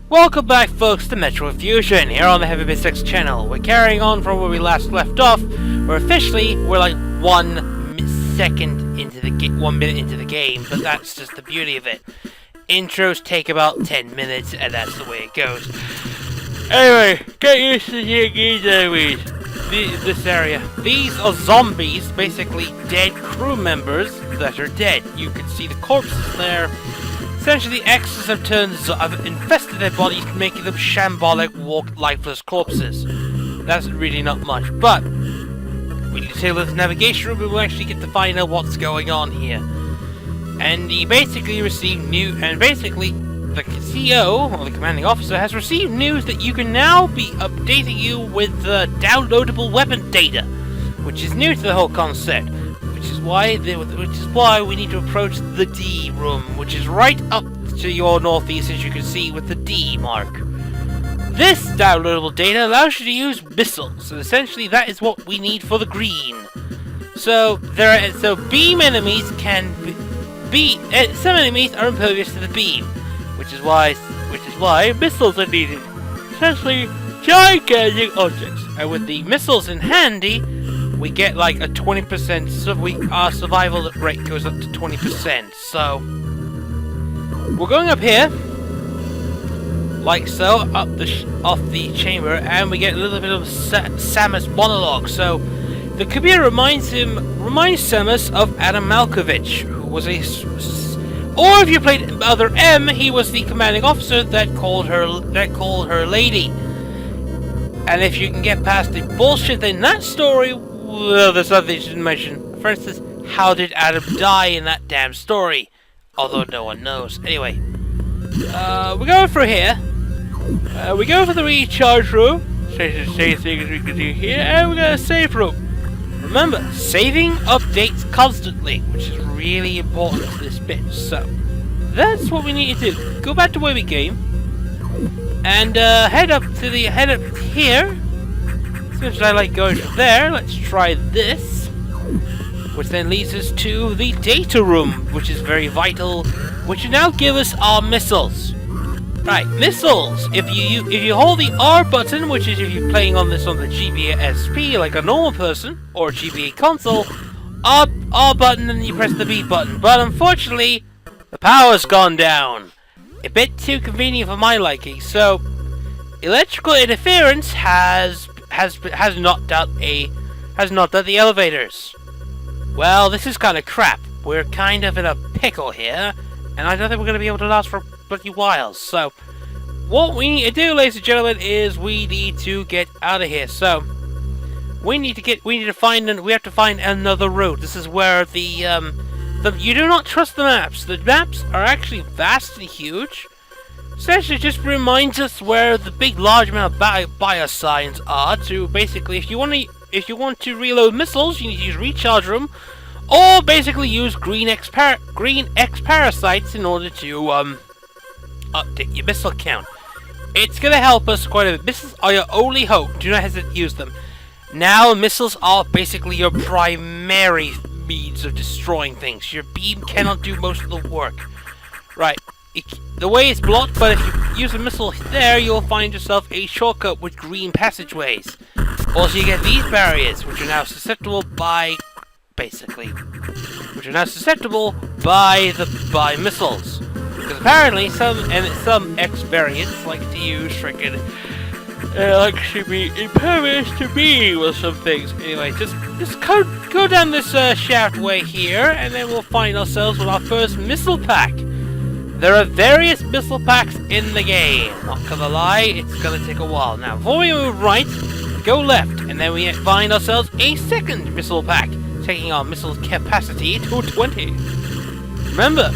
Welcome back, folks, to Metroid Fusion here on the Heavy Bits X channel. We're carrying on from where we last left off. We're like 1 second into the 1 minute into the game, but that's just the beauty of it. Intros take about 10 minutes, and that's the way it goes. Anyway, get used to these enemies. This area. These are zombies, basically dead crew members that are dead. You can see the corpses there. Essentially, the X's have infested their bodies, making them shambolic, lifeless corpses. That's really not much, but we need to take a look at the navigation room and we'll actually get to find out what's going on here. And he basically received the CEO, or the commanding officer, has received news that you can now be updating you with downloadable weapon data, which is new to the whole concept. Which is why we need to approach the D room, which is right up to your northeast, as you can see with the D mark. This downloadable data allows you to use missiles, and essentially that is what we need for the green. So beam enemies some enemies are impervious to the beam, which is why missiles are needed. Essentially, gigantic objects, and with the missiles in handy, we get like a 20%, our survival rate goes up to 20%, so we're going up here, like so, off the chamber, and we get a little bit of Samus monologue. So the computer reminds Samus of Adam Malkovich, who was or if you played Other M, he was the commanding officer that called her lady. And if you can get past the bullshit in that story, well, there's nothing you didn't mention. For instance, how did Adam die in that damn story? Although no one knows. Anyway, we're going through here. We go for the recharge room. Save things we can do here, and we got a save room. Remember, saving updates constantly, which is really important to this bit. So that's what we need to do. Go back to where we came, and head up here. Since I like going from there, let's try this, which then leads us to the data room, which is very vital, which will now give us our missiles. Right, missiles. If you hold the R button, which is if you're playing on this on the GBA SP like a normal person or GBA console, R button, and you press the B button. But unfortunately, the power's gone down. A bit too convenient for my liking. So, electrical interference has knocked out the elevators. Well, this is kind of crap. We're kind of in a pickle here, and I don't think we're going to be able to last for a bloody while. So, what we need to do, ladies and gentlemen, is we need to get out of here. So, we have to find another route. This is where you do not trust the maps. The maps are actually vast and huge. Essentially, just reminds us where the large amount of bio signs are. To basically, if you want to reload missiles, you need to use recharge room, or basically use green X Parasites in order to update your missile count. It's gonna help us quite a bit. Missiles are your only hope. Do not hesitate to use them. Now, missiles are basically your primary means of destroying things. Your beam cannot do most of the work. Right. The way is blocked, but if you use a missile there, you'll find yourself a shortcut with green passageways. Also, you get these barriers, which are now susceptible by missiles. Because apparently, some X variants like to use freaking like to be impervious to beam or some things. Anyway, just go down this shaft way here, and then we'll find ourselves with our first missile pack. There are various missile packs in the game. Not gonna lie, it's gonna take a while. Now, before we move right, go left, and then we find ourselves a second missile pack, taking our missile capacity to 20. Remember,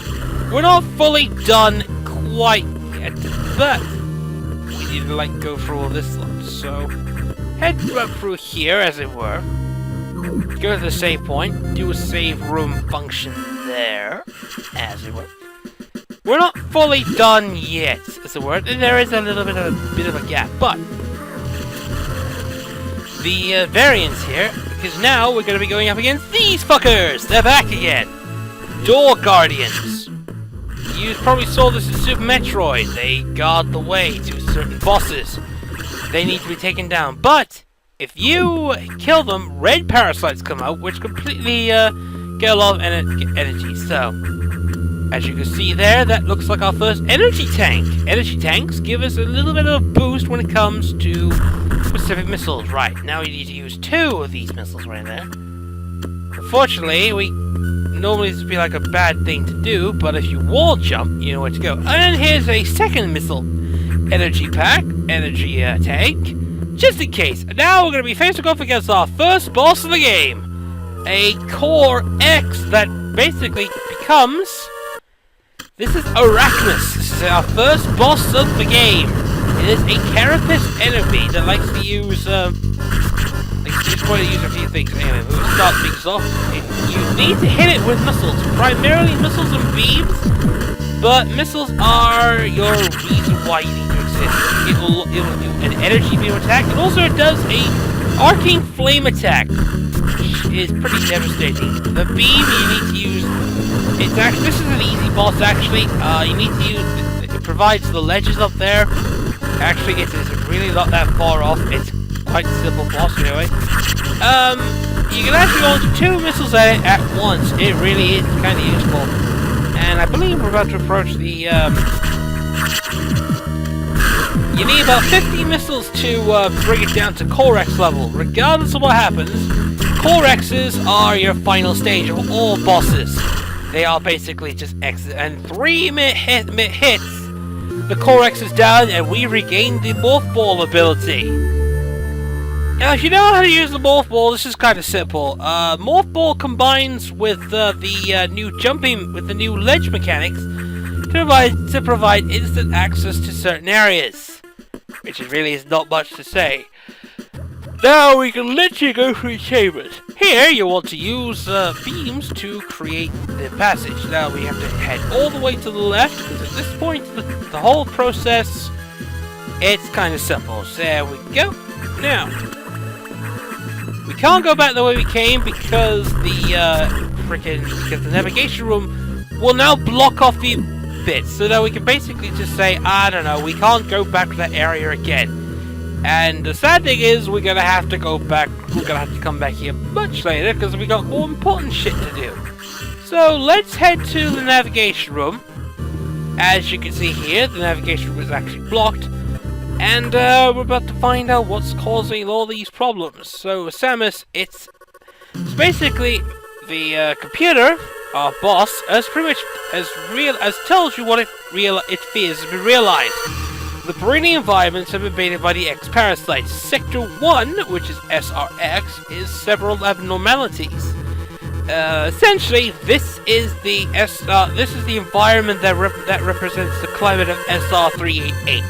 we're not fully done quite yet, but we need to go through all this lot. So, head up through here, as it were. Go to the save point, do a save room function there, as it were. We're not fully done yet, is the word. There is a little bit of a gap, but the variants here, because now we're going to be going up against these fuckers. They're back again. Door Guardians. You probably saw this in Super Metroid. They guard the way to certain bosses. They need to be taken down. But if you kill them, red parasites come out, which completely get a lot of energy. So, as you can see there, that looks like our first energy tank. Energy tanks give us a little bit of a boost when it comes to specific missiles. Right, now we need to use 2 of these missiles right there. Unfortunately, normally this would be like a bad thing to do, but if you wall jump, you know where to go. And here's a second missile energy pack, energy tank, just in case. And now we're going to be facing off against our first boss of the game, a Core X that basically becomes... This is Arachnus. This is our first boss of the game. It is a carapace enemy that likes to use, just going to use a few things. Anyway, we'll start things off. You need to hit it with missiles, primarily missiles and beams, but missiles are your reason why you need to exist. It'll do an energy beam attack, and also it does a arcing flame attack, which is pretty devastating. The beam you need to use. This is an easy boss actually. You need to use. It provides the ledges up there. Actually, it is really not that far off. It's quite a simple boss anyway. You can actually launch 2 missiles at it at once. It really is kind of useful. And I believe we're about to approach the, you need about 50 missiles to bring it down to Core X level. Regardless of what happens, Core X's are your final stage of all bosses. They are basically just X's. And 3-minute hits, the Core X is down and we regain the Morph Ball ability. Now, if you know how to use the Morph Ball, this is kind of simple. Morph Ball combines with the new ledge mechanics to provide instant access to certain areas, which really is not much to say. Now we can literally go through chambers. Here, you want to use beams to create the passage. Now we have to head all the way to the left, because at this point, the whole process, it's kind of simple. So there we go. Now, we can't go back the way we came because the navigation room will now block off the bits. So that we can basically just say, I don't know, we can't go back to that area again. And the sad thing is, we're gonna have to go back. We're gonna have to come back here much later because we got more important shit to do. So let's head to the navigation room. As you can see here, the navigation room is actually blocked. And we're about to find out what's causing all these problems. So Samus, it's basically the computer, our boss, as pretty much as tells you what it fears has been realized. The breeding environments have been invaded by the X Parasites. Sector 1, which is SRX, is several abnormalities. Essentially, this is the environment that represents the climate of SR388.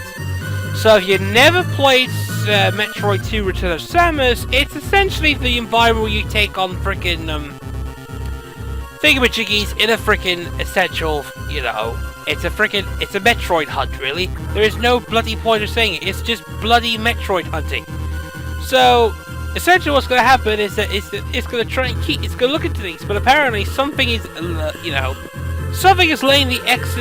So if you never played Metroid 2 Return of Samus, it's essentially the environment where you take on frickin' thingamajiggies in a frickin' essential, you know, it's a Metroid hunt, really. There is no bloody point of saying it, it's just bloody Metroid hunting. So, essentially what's going to happen is that it's going to try and it's going to look into things, but apparently something is, something is laying the X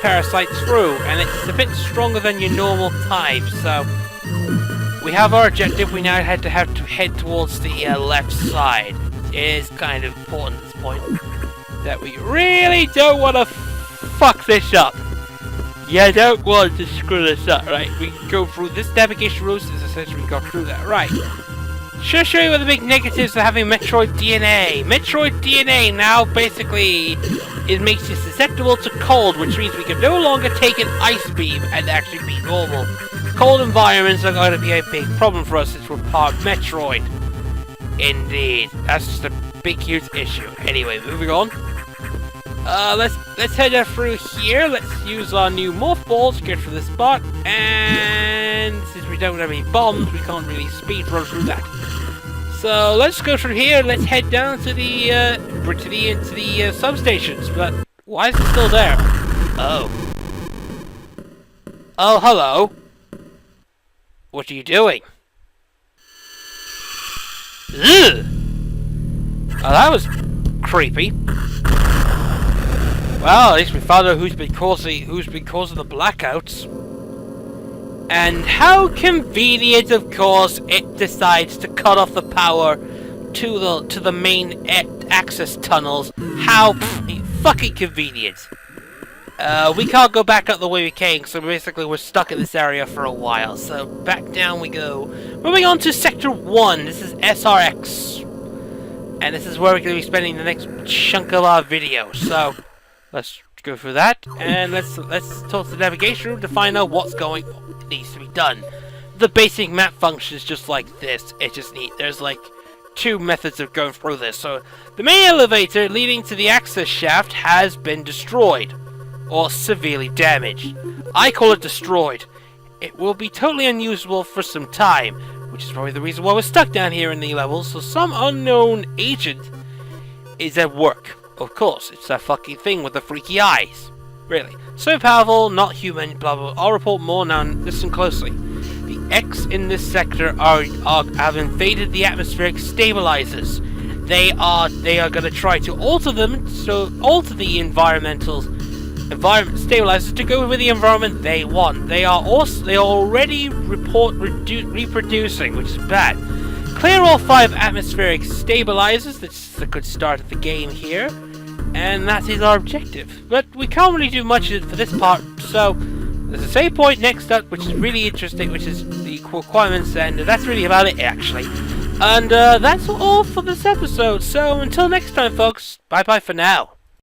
Parasites through, and it's a bit stronger than your normal type, so we have our objective. We now have to head towards the left side. It is kind of important at this point that we really don't want to fuck this up. You don't want to screw this up, right? We can go through this navigation route, is essentially we go through that, right? Should show you what the big negatives of having Metroid DNA. Metroid DNA now basically it makes you susceptible to cold, which means we can no longer take an ice beam and actually be normal. Cold environments are going to be a big problem for us since we're part Metroid. Indeed, that's just a big huge issue. Anyway, moving on. Let's head through here. Let's use our new morph balls to get through this spot. And since we don't have any bombs, we can't really speed run through that. So let's go through here. Let's head down to the substations. But why is it still there? Oh. Oh, hello. What are you doing? Ugh. Oh, that was creepy. Well, at least we found out who's been causing the blackouts. And how convenient, of course, it decides to cut off the power to the main access tunnels. How fucking convenient. We can't go back up the way we came, so basically we're stuck in this area for a while. So back down we go. Moving on to Sector 1. This is SRX. And this is where we're going to be spending the next chunk of our video. So let's go through that, and let's talk to the navigation room to find out what needs to be done. The basic map functions just like this. It's just neat. There's like 2 methods of going through this. So the main elevator leading to the access shaft has been destroyed or severely damaged. I call it destroyed. It will be totally unusable for some time, which is probably the reason why we're stuck down here in the levels. So some unknown agent is at work. Of course, it's that fucking thing with the freaky eyes. Really. So powerful, not human, blah blah blah. I'll report more now. Listen closely. The X in this sector have invaded the atmospheric stabilizers. They are gonna try to alter them, alter the environment stabilizers to go with the environment they want. They are already reproducing, which is bad. Clear all 5 atmospheric stabilizers. That's a good start of the game here. And that is our objective. But we can't really do much for this part, so there's a save point next up, which is really interesting, which is the requirements, and that's really about it, actually. And that's all for this episode. So until next time, folks, bye-bye for now.